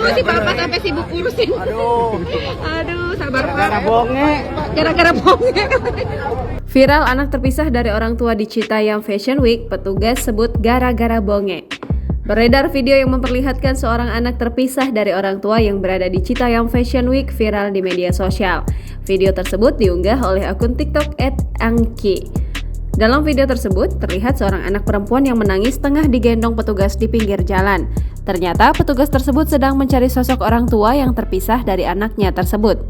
Dulu si bapak sampai sibuk urusin. Aduh, sabar Pak. Gara-gara bonge. Gara-gara bonge. Viral anak terpisah dari orang tua di Citayam Fashion Week, petugas sebut gara-gara bonge. Beredar video yang memperlihatkan seorang anak terpisah dari orang tua yang berada di Citayam Fashion Week viral di media sosial. Video tersebut diunggah oleh akun TikTok @angki. Dalam video tersebut, terlihat seorang anak perempuan yang menangis tengah digendong petugas di pinggir jalan. Ternyata petugas tersebut sedang mencari sosok orang tua yang terpisah dari anaknya tersebut.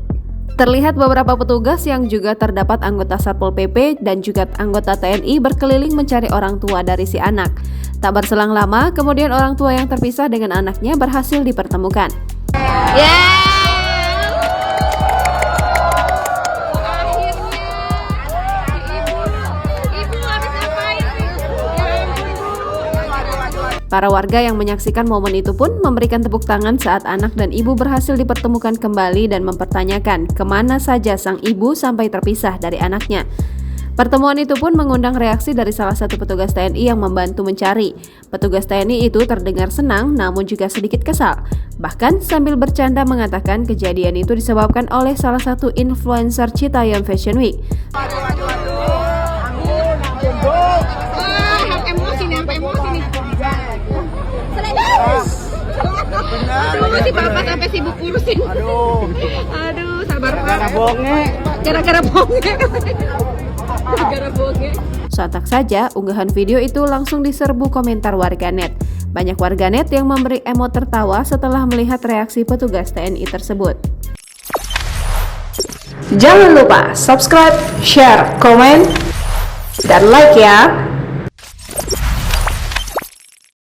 Terlihat beberapa petugas yang juga terdapat anggota Satpol PP dan juga anggota TNI berkeliling mencari orang tua dari si anak. Tak berselang lama, kemudian orang tua yang terpisah dengan anaknya berhasil dipertemukan. Para warga yang menyaksikan momen itu pun memberikan tepuk tangan saat anak dan ibu berhasil dipertemukan kembali dan mempertanyakan kemana saja sang ibu sampai terpisah dari anaknya. Pertemuan itu pun mengundang reaksi dari salah satu petugas TNI yang membantu mencari. Petugas TNI itu terdengar senang namun juga sedikit kesal. Bahkan sambil bercanda mengatakan kejadian itu disebabkan oleh salah satu influencer Citayam Fashion Week. Dulu si bapak sampai sibuk urusin. Aduh, sabar Pak. Gara-gara bonge. Gara-gara bonge. Sontak saja, unggahan video itu langsung diserbu komentar warganet. Banyak warganet yang memberi emot tertawa setelah melihat reaksi petugas TNI tersebut. Jangan lupa subscribe, share, komen, dan like ya!